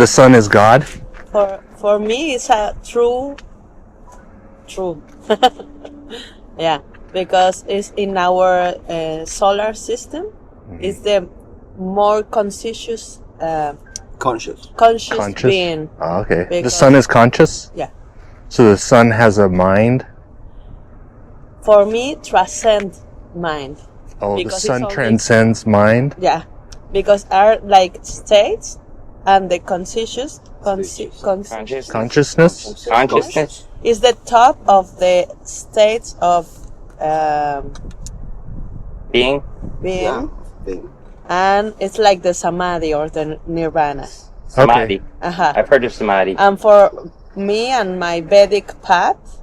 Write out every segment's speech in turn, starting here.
the sun is God? For me, it's a true. Yeah, because it's in our solar system. It's the more conscious being. Oh, okay. The sun is conscious? Yeah. So the sun has a mind? For me, transcend mind. Oh, because the sun transcends mind? Yeah, because are like states, and the consciousness is the top of the states of being. Yeah, and it's like the samadhi or the nirvana. Samadhi. Okay. I've heard of samadhi. And for me and my Vedic path,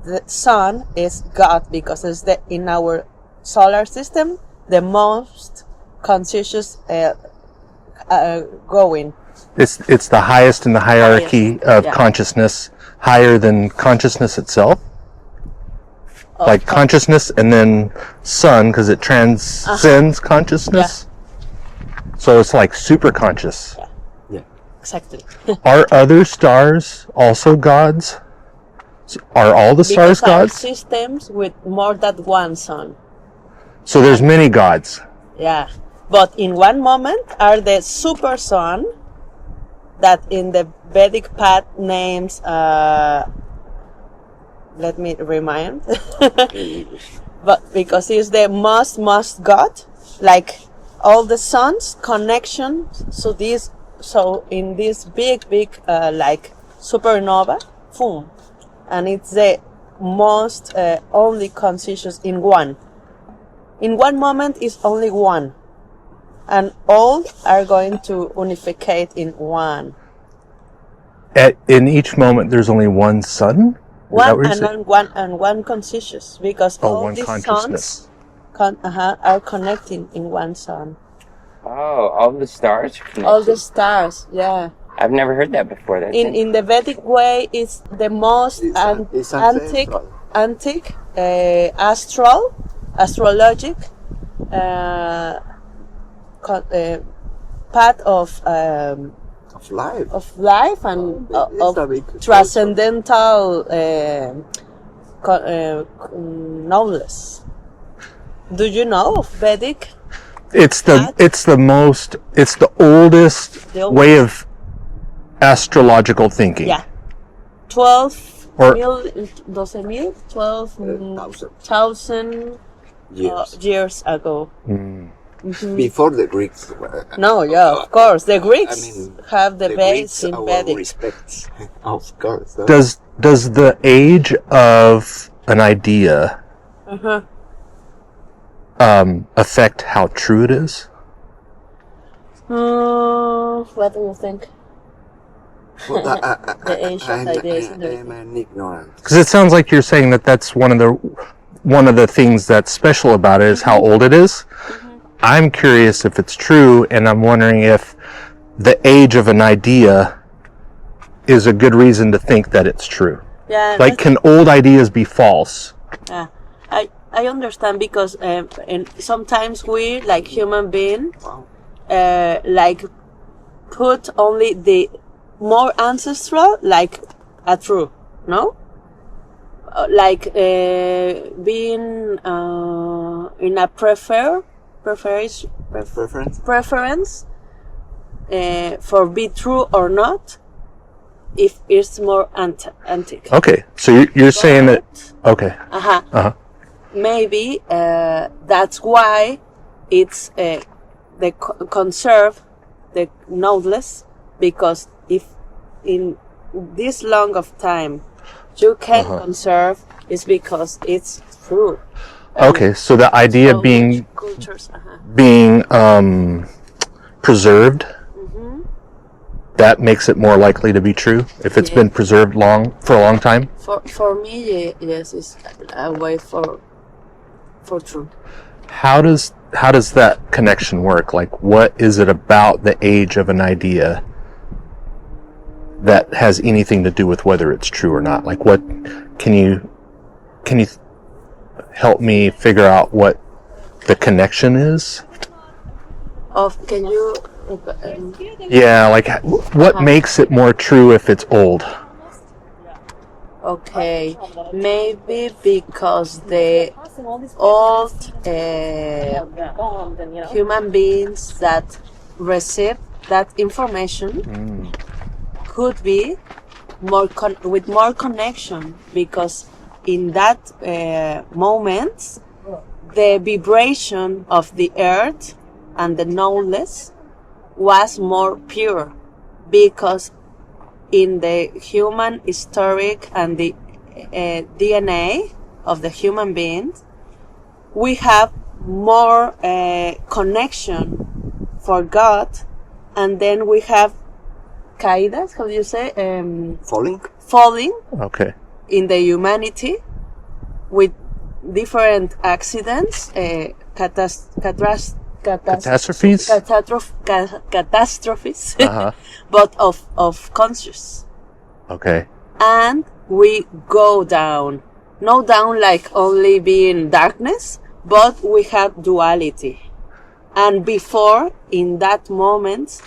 the sun is God, because it's in our solar system the most conscious going. It's the highest in the hierarchy of consciousness, higher than consciousness itself. Like consciousness, and then sun, because it transcends consciousness. Yeah. So it's like super conscious. Yeah. Exactly. Are other stars also gods? Are all the stars gods? Systems with more than one sun. So there's many gods. Yeah. But in one moment are the super sun that in the Vedic path names, let me remind, but because he's the most God, like all the suns connection. So in this big like supernova, boom, and it's the most only conscious in one moment is only one, and all are going to unificate in one. In each moment there's only one sun? One conscious, because all these suns are connecting in one sun. Oh, all the stars are connected. All the stars, yeah. I've never heard that before. In the Vedic way, it's the most antique astrologic path of life and of transcendental knowledge. Do you know of Vedic? It's the oldest way of astrological thinking. Yeah. 12,000 years ago. Mm-hmm. Before the Greeks. No, yeah, of course. The Greeks have the base in Vedic. Respect. Of course. Does the age of an idea affect how true it is? What do you think? Well, the age of ideas. I'm an ignorant. Because it sounds like you're saying that's one of the things that's special about it is how old it is. I'm curious if it's true, and I'm wondering if the age of an idea is a good reason to think that it's true. Yeah. Like, can old ideas be false? Yeah, I understand, because and sometimes we, like human being, like put only the more ancestral, like a true, no? Like being in a preference for be true or not, if it's more antique. Okay, so you're saying that. Okay. Maybe that's why it's they conserve the knowledge, because if in this long of time you can conserve, it's because it's true. Okay, so the idea being preserved, that makes it more likely to be true if it's been preserved for a long time. For me, yes, it's a way for true. How does that connection work? Like, what is it about the age of an idea that has anything to do with whether it's true or not? Like, what can you help me figure out what the connection is? Can you Yeah, like what makes it more true if it's old? Okay, maybe because the old human beings that receive that information could be more with more connection, because in that moment the vibration of the earth and the knowledge was more pure, because in the human historic and the DNA of the human beings, we have more connection for God, and then we have caídas, how do you say? Falling Okay. in the humanity with different accidents, Catastrophes? catastrophes, Uh-huh. but of conscious. Okay. And we go down, not down like only being darkness, but we have duality. And before, in that moment,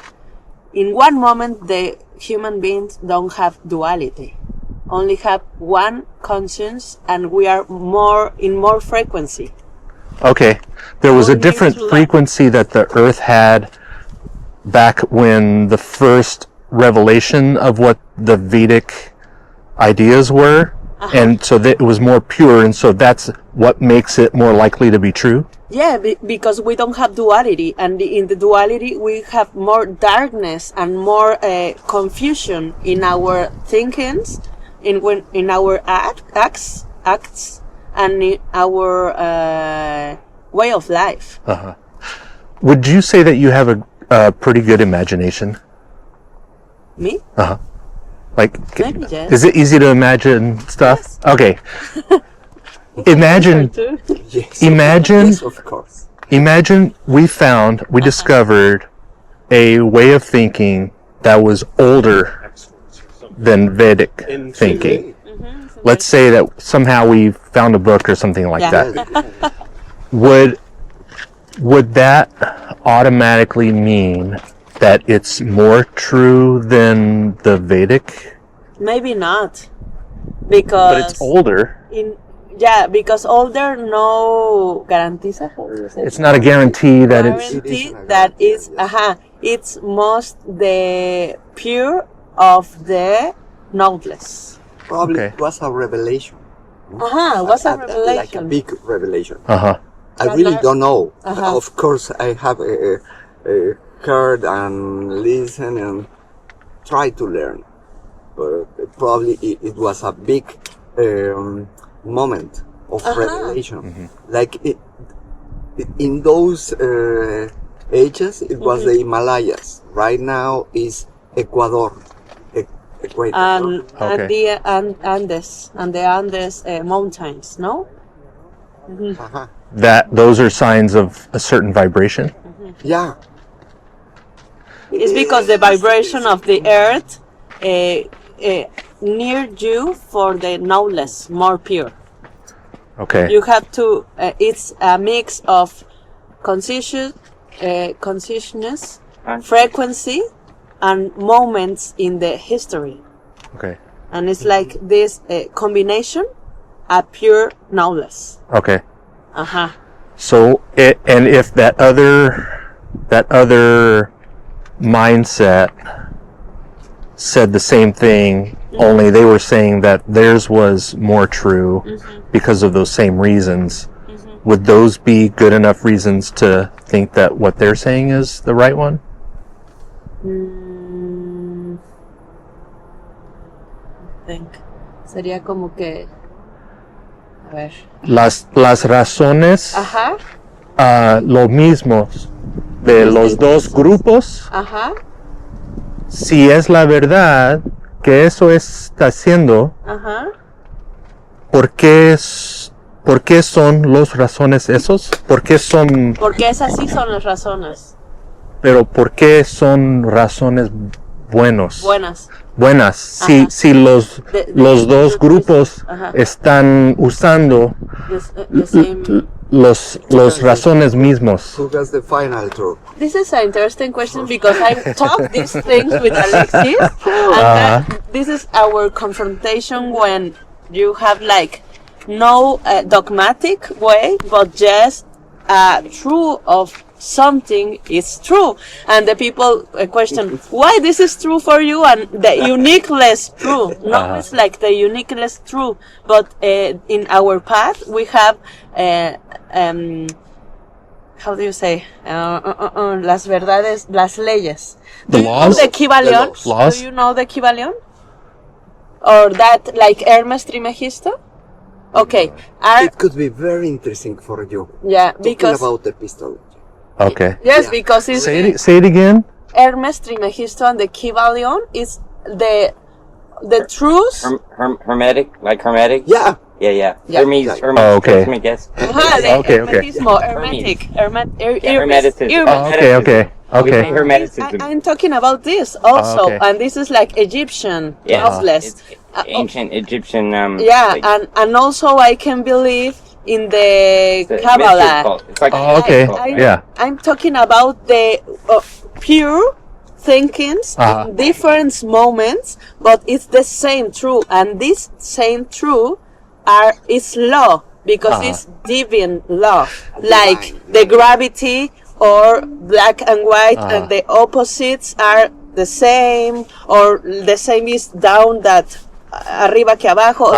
in one moment, the human beings don't have duality, only have one conscience, and we are in more frequency. Okay. There was a Only different to frequency that the Earth had back when the first revelation of what the Vedic ideas were. And so that it was more pure, and so that's what makes it more likely to be true? Yeah, because we don't have duality, and in the duality we have more darkness and more confusion in our thinkings, in our acts, and in our way of life. Uh-huh. Would you say that you have a pretty good imagination? Me? Uh-huh. Like, Maybe yes. is it easy to imagine stuff? Yes. Okay. Imagine, Yes. Imagine- Yes, of course. imagine we discovered a way of thinking that was older than Vedic thinking. Let's say that somehow we found a book or something like Yeah. that. Would that automatically mean that it's more true than the Vedic? Maybe not, because But it's older. because older no garantiza. It's not a guarantee that it's... Guarantee that it's most the pure of the knowledge. Probably Okay. it was a revelation. What's a Like a revelation? big revelation. Uh-huh. I really don't know. Uh-huh. Of course, I have heard and listened and tried to learn. But probably it was a big moment of revelation. Like in those ages, it was the Himalayas. Right now is Ecuador. Equator. And Okay. the Andes mountains, no? Uh-huh. Those are signs of a certain vibration? Yeah. It's because the vibration of the earth near you for the knowledge more pure. Okay. You have to. It's a mix of consciousness, frequency, and moments in the history, Okay. and it's like this combination, a pure knowledge. Okay. So and if that other mindset said the same thing, only they were saying that theirs was more true because of those same reasons, would those be good enough reasons to think that what they're saying is the right one? I think sería como que, a ver. Las razones, lo mismos de los dos grupos, si es la verdad que eso está haciendo, ¿por qué son los razones esos? Porque esas sí son las razones. Pero ¿por qué son razones buenas? Ajá. Si los dos grupos están usando The same los razones mismos. Who has the final truth? This is an interesting question because I've talked these things with Alexis, and this is our confrontation when you have like no dogmatic way, but just true of something is true, and the people question why this is true for you and the uniqueness true. No, it's like the uniqueness true, but in our path we have how do you say las verdades, las leyes. The laws? The Kybalion. The laws? Do you know the Kybalion? Or that like Hermes Trismegisto? Okay. It could be very interesting for you. Yeah, Talking because about epistemology. Okay. yes, Yeah. because it's Say it again. Hermes Trismegisto and the Kybalion is the truth. Hermetic, like hermetic. Yeah. Yeah, yeah. Yeah. Hermes, Yeah. Hermes. Oh, okay. I guess. Okay, okay. Hermetismo, hermetic, Hermeticism. Okay. We say hermeticism. I'm talking about this also, okay. and this is like Egyptian, Yes, godless. it's ancient Egyptian. Yeah, like, and also I can believe in the it's a mystery Kabbalah. cult. It's like Oh, okay. Yeah. I'm talking about the pure thinkings in different moments, but it's the same truth, and this same truth is law because it's divine law, like the gravity or black and white, and the opposites are the same, or the same is down that arriba que abajo.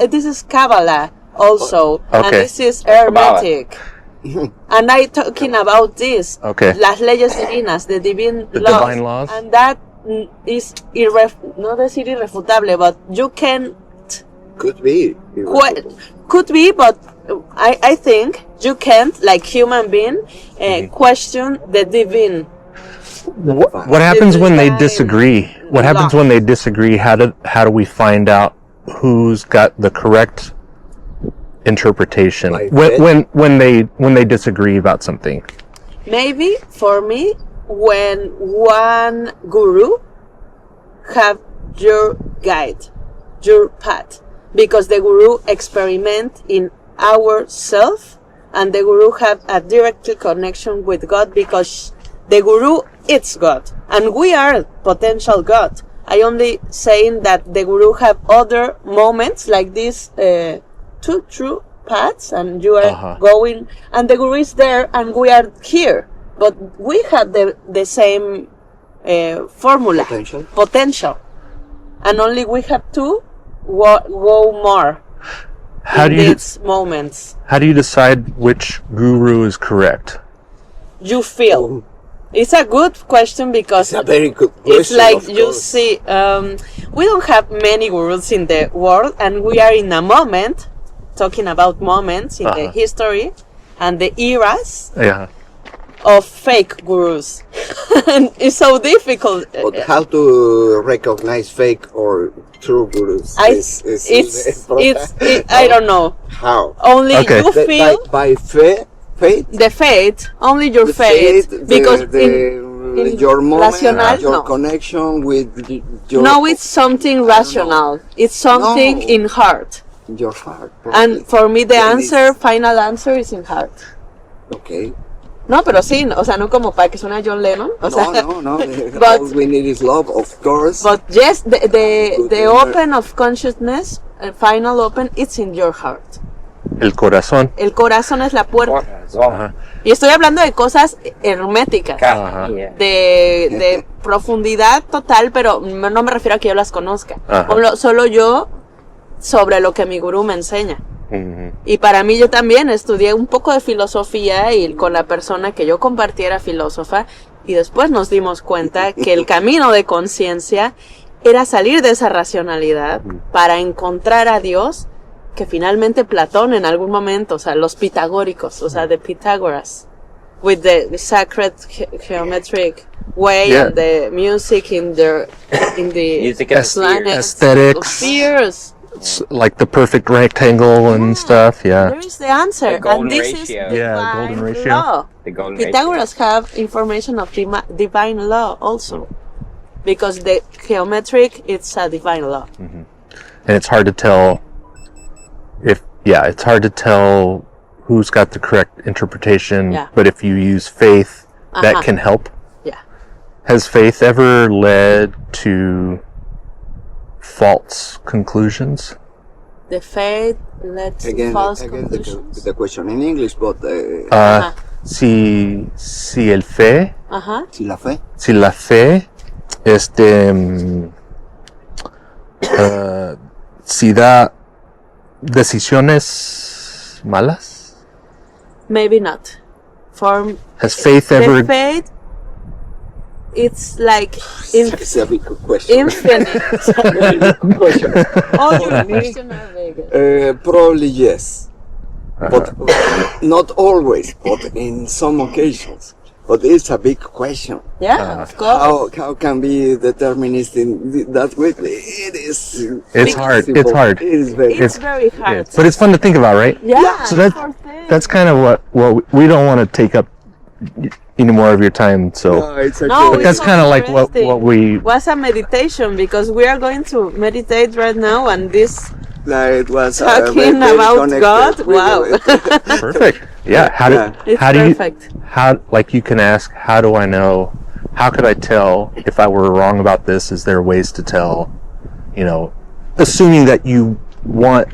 This is Kabbalah also, and Okay. this is Hermetic. And I talking about this, Okay. las leyes divinas, the divine divine laws. and that is no decir irrefutable, but you can Could be. could be, but I think you can't, like human being, question the divine. What happens when they divine disagree? What happens law. when they disagree? How do we find out who's got the correct interpretation By when they disagree about something? Maybe for me, when one guru have your guide, your path, because the guru experiment in ourself, and the guru have a direct connection with God because the guru is God, and we are potential God. I only saying that the guru have other moments like this, two true paths, and you are going, and the guru is there, and we are here, but we have the same formula, potential, and only we have to go more How in do you these moments. how do you decide which guru is correct? You feel. It's a good question because It's a very good question. it's like of you course. see, we don't have many gurus in the world, and we are in a moment, talking about moments in the history and the eras Yeah. of fake gurus. And it's so difficult. But how to recognize fake or true gurus? I don't know. How? Only Okay. you feel By faith? the faith, only your The faith, because in your moment, rational, your no. connection with your No, it's something rational. It's something No. in heart. your heart. And probably. for me, the Then answer, final answer, is in heart. Okay. No, pero sí, o sea, no como para que suene John Lennon. O sea, No. But- All we need is love, of course. But yes, the Good open of consciousness, final open, it's in your heart. El corazón. El corazón es la puerta. Corazón. Y estoy hablando de cosas herméticas. Yeah. De profundidad total, pero no me refiero a que yo las conozca. Solo yo sobre lo que mi gurú me enseña. Y para mí, yo también estudié un poco de filosofía y con la persona que yo compartí era filósofa, y después nos dimos cuenta que el camino de conciencia era salir de esa racionalidad para encontrar a Dios, que finalmente Platón en algún momento, o sea, los pitagóricos, o sea, de Pythagoras, with the sacred geometric way, Yeah. and the music in the Music and planets, aesthetics. spheres. It's like the perfect rectangle and stuff. Yeah. There is the answer, The golden and this ratio. is Yeah, divine golden ratio. law. The golden Pythagoras have information of divine law also, because the geometric, it's a divine law. And it's hard to tell it's hard to tell who's got the correct interpretation. Yeah. But if you use faith, that Uh-huh. can help. Yeah. Has faith ever led to false conclusions? The faith led to false conclusions. the question in English, but Si el fe, Uh-huh. si la fe. si la fe, si da decisiones malas? Maybe not. For Has faith the ever? faith, it's like It's a big question. infinite. question. All your questions are big. Probably yes, but not always. But in some occasions. But it's a big question. Yeah, of course. How can be determinist in that way? It is. It's hard. simple. It's hard. It is very. It's very hard. But it's fun to think about, right? Yeah. So for faith. that's kind of what we don't want to take up any more of your time. So No, it's okay. No, that's so kind of like interesting. what we. Was a meditation because we are going to meditate right now, and this Like it was talking very about connected God. with Wow. it. Perfect. Yeah. It's how do perfect. like you can ask, how do I know? How could I tell if I were wrong about this? Is there ways to tell? You know, assuming that you want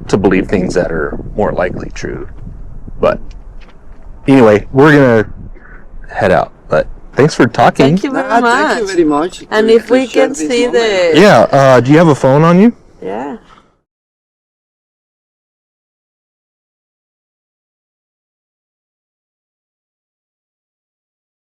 to believe things that are more likely true. But anyway, we're gonna head out. But thanks for talking. Thank you very Thank you much. very much. And to- if to we share can this see moment. the Yeah. Do you have a phone on you?